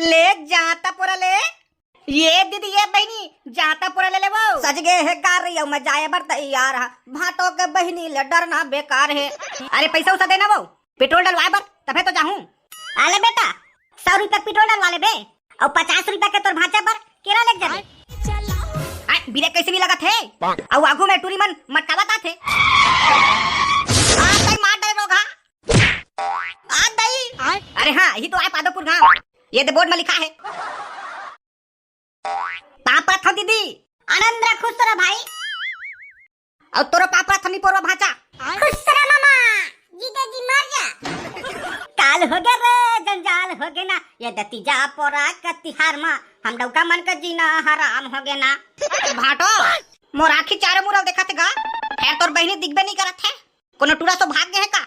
ले जाता पूरा ले ये दीदी ये बहनी जाता पूरा ले वो सज गए है कार मैं जाए बर तैयार है भाटो के बहनी ले डरना बेकार है। अरे पैसा उसा देना वो पेट्रोल डलवाए बर तबे तो जाऊं। अरे बेटा 100 रुपया पेट्रोल डलवा ले बे और 50 रुपया के तोर भाचा पर केरा लग जाए। बिरे कैसे भी लगा थे और आगू में टूरी मन मटका बता थे मार डे रोगा आ दई। अरे हाँ ये तो आए पादोपुर गांव ये तो बोर्ड में लिखा है पापा था दीदी आनंद खुश रहा भाई और तोरा पापा था निपोरवा भाचा खुश रहा मामा जीते जी मर जा काल हो गया रे जंजाल हो गया ना ये दतीजा पोरा का तिहार में हम डौका मन का जीना हराम हो गया ना। भाटो मोर आखी चारों मुरल देखा थे गा खैर तोर बहनी दिखबे नहीं करत है कोनो टूरा तो भाग गए है का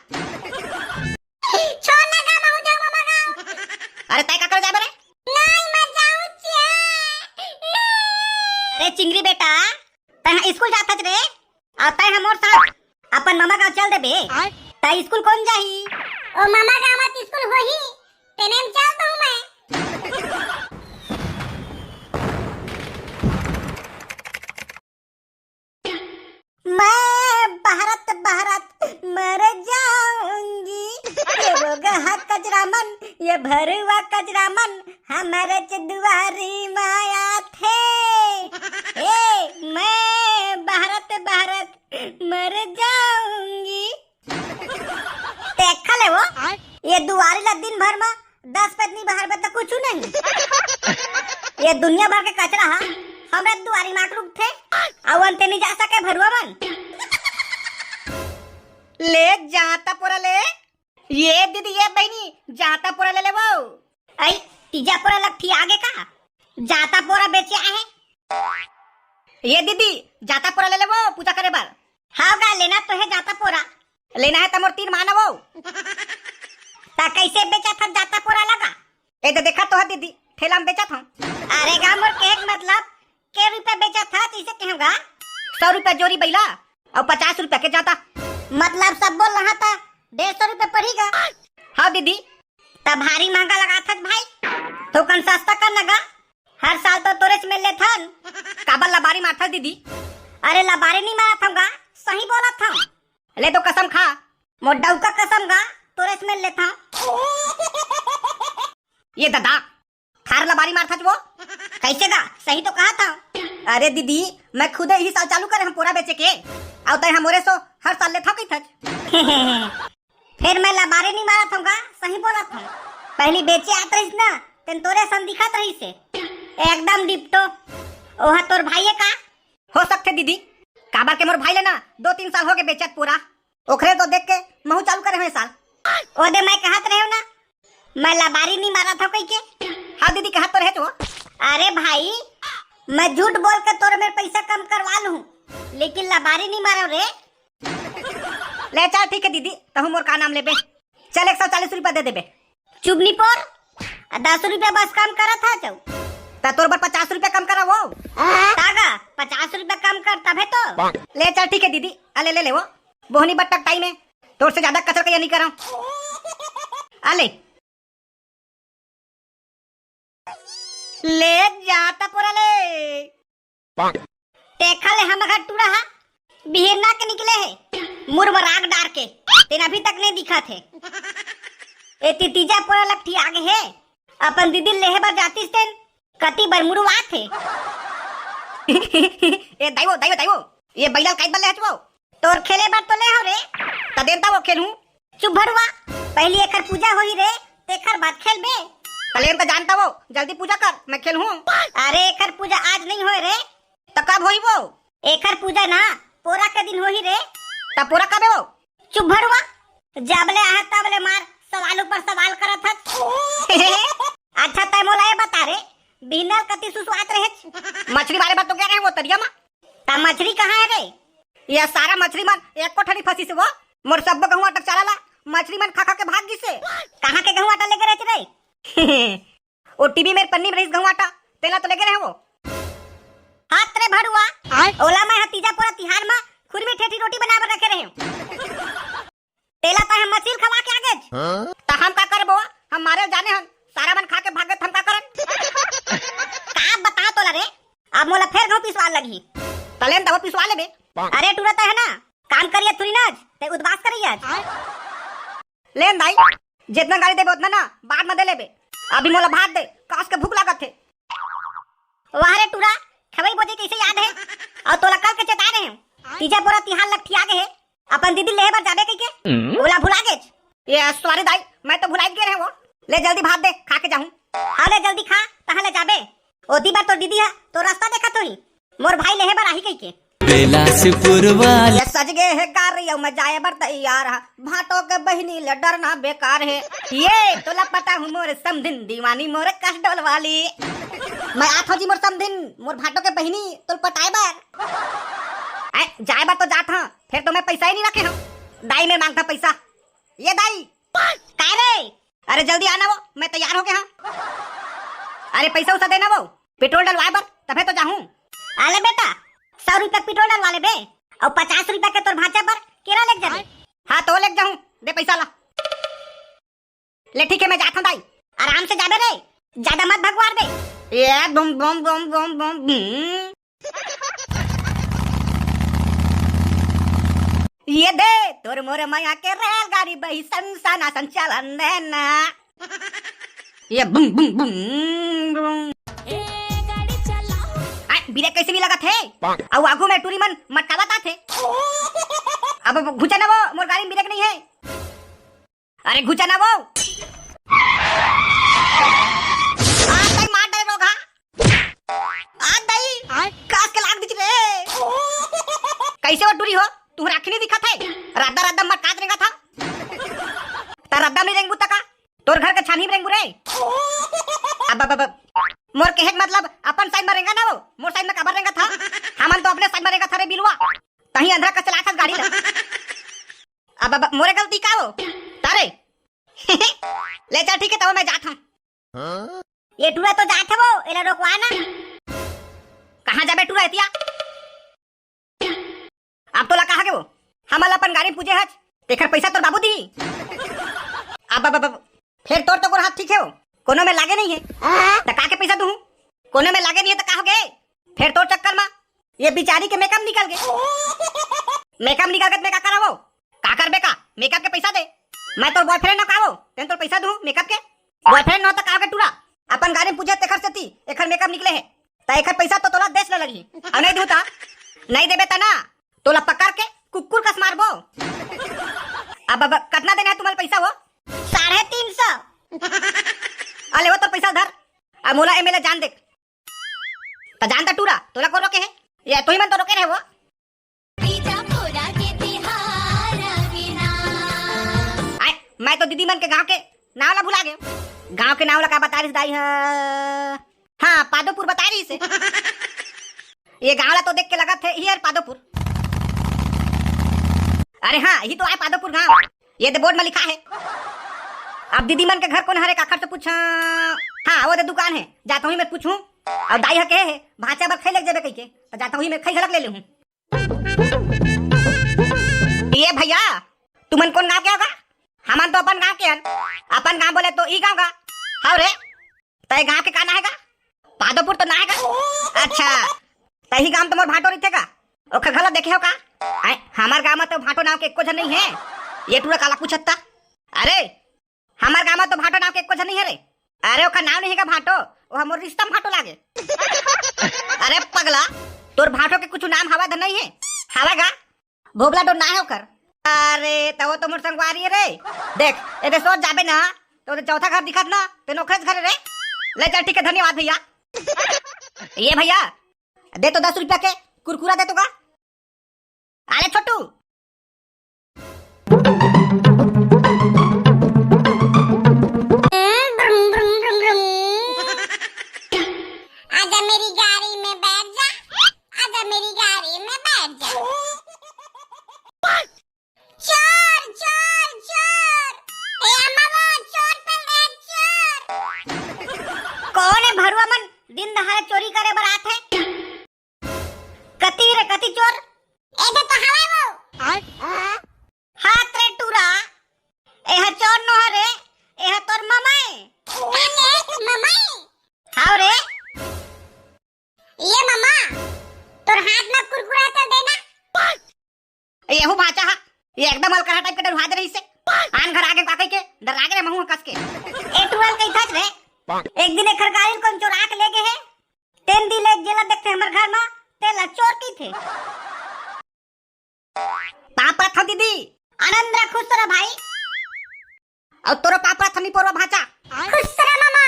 छोड़ ना गा माऊ जाऊ मामा गांव। अरे तय का कर जाबे रे नहीं मैं जाऊं अरे चिंगरी बेटा तय स्कूल जात रे और तय हमर साथ अपन मामा गांव चल देबे तय स्कूल कौन जाही ओ मामा गांव मत स्कूल होही तेने में चलता हूं मैं। मैं भारत भारत मर जाऊंगी ये रोगा कचरा मन ये भरवा कचरा मन हमारे दुआरी माया थे मैं भारत भारत मर जाऊंगी। देखा ले वो ये दुआरी ला दिन भर में 10 पत्नी बाहर बता कुछ नहीं ये दुनिया भर के कचरा है हमरा दुआरी माकरूप थे और अंते नहीं जा सके भरवा मन ले जाता पूरा ले ये दीदी ये बहनी जाता पूरा ले वो आई तीजा पूरा लट्ठी आगे का जाता पूरा बेचे है ये दीदी जाता पूरा ले वो पूजा करे बार हाँ गा लेना तो है जाता पूरा लेना है तमोर 3 माना वो ता कैसे बेचा था जाता पूरा लगा ए तो देखा तो है दीदी ठेला में बेचा था। अरे गा मोर केक मतलब के रुपया बेचा था इसे कहूँगा 100 रुपया जोरी बैला और 50 रुपया के जाता मतलब सब बोल रहा था 150 रुपया पड़ेगा। हाँ दीदी तब भारी महंगा लगा था भाई तो कन सस्ता कर लगा हर साल तो तोरेच में ले था काबल लबारी मार था दीदी। अरे लबारी नहीं मारा था सही बोला था ले तो कसम खा मोड्डा का कसम गा तोरेच में ले था ये दादा खार लबारी मार था वो कैसे गा सही तो कहा था। अरे दीदी मैं खुद ही साल चालू करे हम पूरा बेचे के और तय हमरे सो हर साल ले था कई था फिर मैं लबारी नहीं मारा था सही बोला था पहली बेचे आत रही ना तेन तोरे सन दिखात रही से एकदम डिप्टो ओहा तोर भाई का हो सकते दीदी काबर के मोर भाई ले ना 2-3 साल हो गए बेचत पूरा ओखरे तो देख के महू चालू करे हुए साल ओ दे मैं कहत रहे ना मैं लबारी नहीं मारा था कोई के। हाँ दीदी कहत तो रहे तो अरे भाई मैं झूठ बोल के तोरे मेरे पैसा कम करवा लूं लेकिन लबारी नहीं मारा रे। ले चल ठीक है दीदी तो मोर का नाम लेबे चल 140 रुपया दे देबे चुबनी पर 10 रुपया बस कम करा था चौ ता तोर पर 50 रुपया कम करा वो तागा 50 रुपया कम कर तबे तो ले चल ठीक है दीदी अले ले ले वो बोहनी बट्टक टाइम है तोर से ज्यादा कसर का नहीं करा अले ले जाता पूरा ले देखा ले हम घर टूरा हा बिहेरना के निकले है मुरमराग डार के तेन अभी तक नहीं दिखा थे ए तीजा पूरा लट्ठी आगे है अपन दीदी लेहे बर जाती तेन कति बर मुड़वा थे ए दाइवो दाइवो दाइवो ये बैला काई बल्ले हचवो तोर खेले बर तो ले हो रे त देता वो खेलूं चुप भरवा पहली एकर पूजा होई रे तेकर बाद खेलबे तले तो जानता वो जल्दी पूजा कर मैं खेलूं। अरे एकर पूजा आज नहीं होए रे तो कब होई वो एकर पूजा ना पोरा के दिन होही रे तब पूरा कब हो चुप भरवा जबले आए तबले मार सवाल ऊपर सवाल करत है अच्छा तय मोला बता रे बिना कति सुसवात रहे मछली वाले बात तो क्या रहे वो तरिया में ता मछली कहाँ है रे ये सारा मछली मन एक कोठरी फंसी से वो मोर सब गहूं अटक चला मछली मन खा खा के भाग गई से कहाँ के गहूं आटा लेके रहे रे ओ टीवी में पन्नी में रही गहूं आटा तेला तो लेके रहे वो हाथ रे भड़ुआ ओला मैं तीजा पूरा तिहार में खुरमी ठेठी रोटी बना कर रखे रहे तेला तो हम मछली खवा के आगे ता हम का करबो हम मारे जाने हम सारा मन खा के भागत हम का करन लगी तलेन तब पिसवा लेबे। अरे टूरता है ना काम करिए थोड़ी ना ते उद्वास करिए लेन भाई जितना गाड़ी देबे उतना ना बाद में दे लेबे। अभी मोला भात दे कास के भूख लागत है। वाह रे टूरा खबई बोझे कैसे याद है और तोला कल के चेता रहे हैं तीजा पूरा तिहार लग ठिया गए है अपन दीदी लेहे बर जाबे कई के ओला भुला गे। ये सॉरी दाई मैं तो भुला गए रहे वो ले जल्दी भात दे खा के जाऊं। हां ले जल्दी खा तहां ले जाबे ओदी बार तो दीदी है तो रास्ता देखा तो ही मोर भाई लेहे बर आही कई के बेलासपुर वाला सज गए है गाड़ी मैं जाए बर तैयार है भाटो के बहनी ले डरना बेकार है। ये तोला पता हूं मोर समधिन दीवानी मोर कसडोल वाली मैं आथो जी मोर समधिन मोर भाटो के बहनी तोल पटाए बर जाए बर तो जात हां फिर तो मैं पैसा ही नहीं रखे हूं। दाई में मांगता पैसा ये दाई काय रे अरे जल्दी आना वो मैं तैयार हो गया हां। अरे पैसा उसा देना वो पेट्रोल डलवाए बर तबे तो जाऊं। आले बेटा 100 रुपया पेट्रोल डलवा ले बे और 50 रुपया के तोर भाचा पर केरा लेक जाबे। हां तो लेक जाऊं दे पैसा ला ले ठीक है मैं जाता हूं दाई आराम से जाबे रे ज्यादा मत भगवार दे। ये बम बम बम बम बम ये दे तोर मोर माया के रेलगाड़ी बही संसाना संचालन देना ये बम बम बम बिरे कैसे भी लगा थे अब आगू में टूरी मन मटकावता थे। अब घुचा ना वो मोर गाड़ी में ब्रेक नहीं है। अरे घुचा ना वो मार दे रोगा आ दई कास के लाग दिख रे कैसे वो टूरी हो तू राखी नहीं दिखा थे राधा राधा मटकात रेगा था ता राधा नहीं रेंगू तका तोर घर के छानी में रेंगू रे। अब मोर के मतलब अपन साइड में रेंगा ना वो मोर साइड में कबर रेंगा था हमन तो अपने साइड में रेंगा था रे बिलवा तही अंधरा का चला था गाड़ी ला। अब मोरे गलती का वो तारे ले चल ठीक है तब मैं जात हूं। ये टूरा तो जात है वो एला रोकवा ना कहां जाबे टूरा एतिया अब तो ला कहा के वो हमल अपन गाड़ी पूजे हज तेखर पैसा तोर बाबू दी। अब फिर तोर तो हाथ ठीक है वो कोनो में लागे नहीं है त का के पैसा दूं कोने में लागे नहीं है त का हो गए फिर तो चक्कर में ये बेचारी के मेकअप निकल गए। मेकअप निकल के मैं का करावो का करबे का मेकअप के पैसा दे मैं तो बॉयफ्रेंड न कावो तेन तो पैसा दूं मेकअप के बॉयफ्रेंड न त का के टूरा अपन गाड़ी पूजे तेखर सेती एखर मेकअप निकले है त एखर पैसा तो तोला देश ल लगी और नहीं दूता नहीं देबे त ना तोला पकड़ के कुकुर कस मारबो। अब कितना देना है तुम्हारे पैसा वो 350 अले वो तो पैसा धर अब मोला एमएलए जान देख तो जानता टूरा तोला को रोके है ये तो ही मन तो रोके रहे वो आए मैं तो दीदी मन के गांव के नाव ला भुला गए गांव के नाव ला का बता रही दाई हां पादोपुर बता रही से ये गांव ला तो देख के लगा थे हियर पादोपुर। अरे हाँ यही तो आए पादोपुर गांव ये तो बोर्ड में लिखा है। अब दीदी मन के घर कौन हरे काखर से पूछा हाँ वो तो दुकान है जाता हूँ मैं पूछूं और दाई के है भाचा बर खाई लग जाबे कई के तो जाता हूँ मैं खाई झलक ले लूं। ये भैया तुमन कौन गांव के होगा हमन तो अपन गांव के हन अपन गांव बोले तो ई गांव का हां रे तय गांव के काना हैगा पादोपुर तो ना हैगा। अच्छा तही गांव तो मोर भाटो रही थेगा ओखर घला देखे हो का हमार गांव में तो भाटो नाव के एको जन नहीं है। ये टूरा काला पूछता अरे हमार गांव में तो भाटो नाव के एको जन नहीं है रे। अरे ओका नाव नहीं है भाटो वो हमर रिश्ता में भाटो लागे। अरे पगला तोर भाटो के कुछ नाम हवा धन नहीं है हवागा भोबला डो ना है ओकर। अरे तो वो तो मोर संगवारी है रे देख एदे सोच जाबे ना तो चौथा घर दिखत ना ते नोखरस घर रे ले चल ठीक है धन्यवाद भैया। ये भैया दे तो 10 रुपया के कुरकुरा दे तो का अरे छोटू आजा मेरी गाड़ी में बैठ जा आजा मेरी गाड़ी में बैठ जा। चोर चोर चोर ए अम्मा वो चोर पल रहे चोर। कौन है भरुआ मन दिन दहाड़े चोरी करे बरात है कती रे कती चोर एदे तो हवा वो हाथ रे टूरा एहा चोर न हरे एहा तोर ममाए अरे मम्मी हां रे ये मम्मा तोर डरा के महू कस के ए टुअल कई थच रे एक दिन एक खरगाइल कोन चोरा के ले गए है तेन दी ले जेला देखते हमर घर में तेला चोर की थे पापा था दीदी आनंद रे खुश रह भाई और तोरो पापा थनी पोरो भाचा खुश रह मामा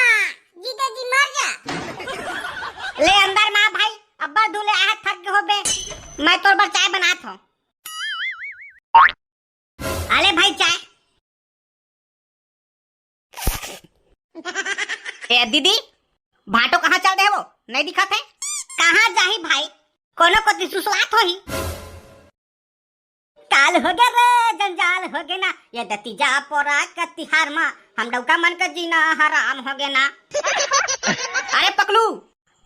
जीते जी मर जा ले अंदर मां भाई अब्बा दूले आ थक गए होबे मैं तोर बर चाय बनात हूं आले भाई चाय ए दीदी भाटो कहाँ चल रहे वो नहीं दिखत है कहाँ जाही भाई कोनो को सुसुआत होही काल हो गया रे जंजाल हो गया ना ये दती जा पोरा का तिहार मा हम डौका मन का जीना हराम हो गया ना अरे पकलू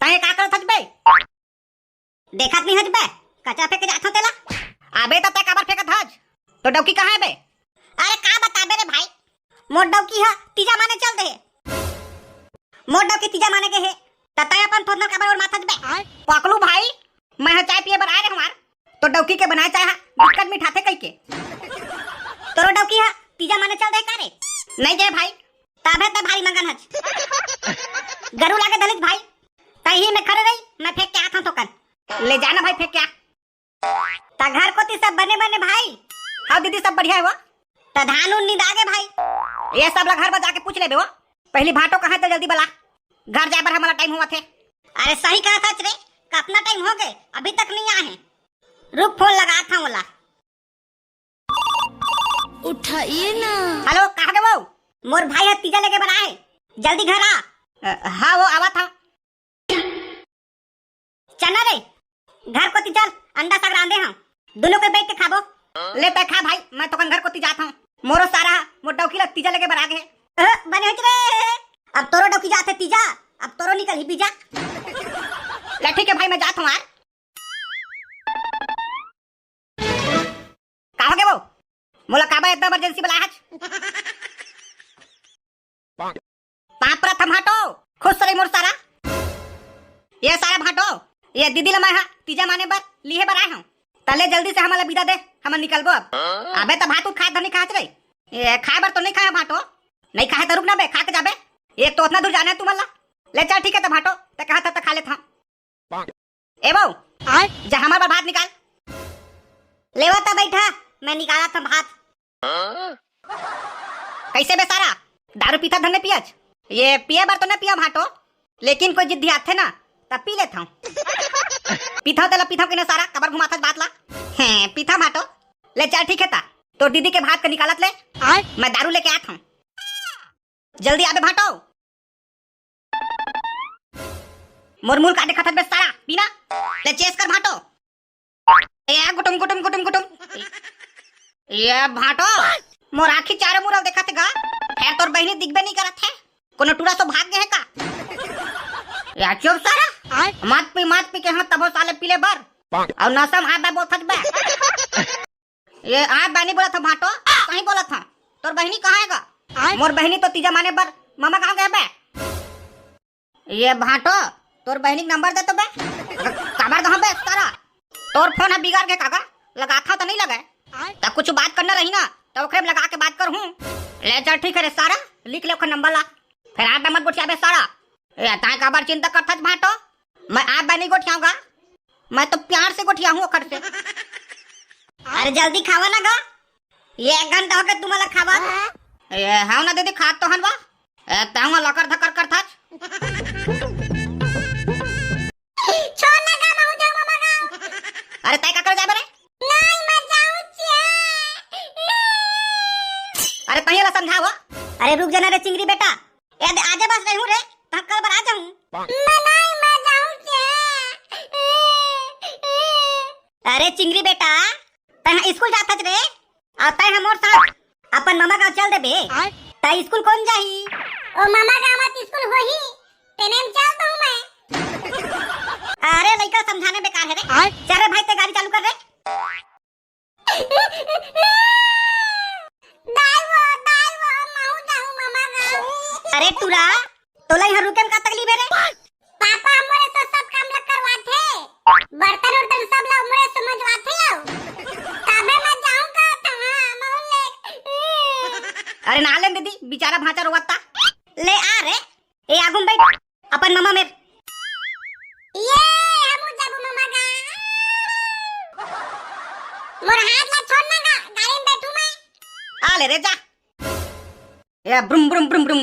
तहे का करत हजबे देखत नहीं हजबे कचरा फेंक जात हो तेला अबे त तय काबर फेंकत हज तो डौकी कहाँ है बे अरे का बताबे रे भाई मोर डौकी है तीजा माने चल दे मोर डौकी तीजा माने के है तय अपन फोन काबर और माथा हजबे पकलू भाई मैं चाय पिए बर आए रे हमार तो डौकी के बनाए चाहे बिस्कुट मिठाते कई के तोरो डौकी है तीजा माने चल दे कारे नहीं जे भाई ताबे त भारी मंगन हज गरु लागे दलित भाई तही में खड़े रही मैं फेंक के आता तो कन ले जाना भाई फेंक के ता घर कोती सब बने बने भाई हां दीदी सब बढ़िया है वो ता धान उन नींद आगे भाई ये सब ला घर में जाके पूछ ले बे वो पहली भाटो कहां ते जल्दी बला घर जाए पर हमारा टाइम हुआ थे अरे सही कहा था रे कितना टाइम हो गए अभी तक नहीं आए हैं रुक फोन लगा था बोला उठाइए ना हेलो कहाँ गए वो मोर भाई है तीजा लेके बनाए जल्दी घर आ हाँ वो आवा था चना रे घर को चल अंडा साग रांधे हम दोनों के बैठ के खाबो ले पे खा भाई मैं तो घर को जाता हूँ मोरो सारा मोर डौकी लग तीजा लेके बना गए बने रे अब तोरो डौकी जाते तीजा अब तोरो निकल ही बीजा ले ठीक है भाई मैं जाता हूँ यार कहाँ गए वो मोला काबा एकदम इमरजेंसी बुलाया है पाप प्रथम हटो खुश रही मोर सारा ये सारा भाटो ये दीदी लमा है तीजा माने बर लिए बर आए हूं तले जल्दी से हमारा विदा दे हम निकलबो अब अबे तो भात खा धनी खात रही ये खाए बर तो नहीं खाए भाटो नहीं खाए तो रुक ना बे खा के जाबे ये तो उतना दूर जाना है तू मला ले चल ठीक है तो भाटो ते कहा था तो खा ले था ए बहू जा हमारा भात निकाल लेवा था बैठा मैं निकाला था भात कैसे बे सारा दारू पीता धन्ने पियज ये पिए बर तो नहीं पिया भाटो लेकिन कोई जिद्दी आथे ना तब पी लेता हूँ पीथा तेला पीथा के ना सारा कबर घुमाता बात ला हैं पीथा भाटो ले चल ठीक है ता तो दीदी के भात का निकालत ले मैं दारू लेके आता हूँ जल्दी आबे भाटो मुरमुर काटे खतत बे सारा पीना ले चेस कर भाटो ए गुटुम गुटुम गुटुम गुटुम ये भाटो मोर आखी चारे मुरल देखत गा खैर तोर बहनी दिखबे नहीं करत है कोनो टूरा तो भाग गए है का या चुप सारा मात पी के हाथ तबो साले पीले बर और नसम आ बे बोथत बे ये आ बहनी बोला था भाटो कहीं बोला था तोर बहनी कहाँ है गा मोर बहनी तो तीजा माने बर मामा कहाँ गए बे ये भाटो तोर बहनी नंबर दे तो बे कबर दो बे सारा तोर फोन है बिगाड़ के काका लगा था तो नहीं लगा तो कुछ बात करना रही ना तो ओकरे में लगा के बात कर हूं ले चल ठीक है रे सारा लिख ले ओकर नंबर ला फिर आप मत गोठिया बे सारा ए ताई काबर चिंता करथत भाटो मैं आप नहीं गोठियाऊंगा मैं तो प्यार से गोठिया हूं ओकर से अरे जल्दी खावा ना गा ये 1 घंटा हो गया तुम्हारा खावा ए हां ना दीदी खात तो हनवा ए ताऊ लकर धकर करथत छोड़ ना गा मैं जाऊं मामा गांव अरे तय का कर जाबे रे नहीं मैं जाऊं अरे तही ला समझाओ अरे रुक जाना रे चिंगरी बेटा ए आजे बस रहूं रे ता कल बार आ जाऊं मैं जाऊं अरे चिंगरी बेटा तय स्कूल जात रे आ तय हमर साथ अपन मामा गांव चल देबे तय स्कूल कौन जाही ओ मामा गांव मत स्कूल होही तेने में चलता हूं मैं अरे लइका समझाने बेकार है रे चल रे भाई ते गाड़ी चालू कर रे दाई वो माऊ जाऊं मामा गांव अरे तुरा तोला यहाँ रुके में का तकलीफ है रे पापा हमरे तो सब काम लग करवाथे बर्तन उर्तन सब ला हमरे समझवाथे आओ तबे मैं जाऊं का था माऊ ले अरे ना ले दीदी बेचारा भांचा रोवाता ले आ रे ए आगुम बैठ अपन मामा में ये हमू जाबू मामा का मोर हाथ ला छोड़ ना गा गाड़ी में बैठू मैं आ ले रे जा या ब्रुम ब्रुम ब्रुम ब्रुम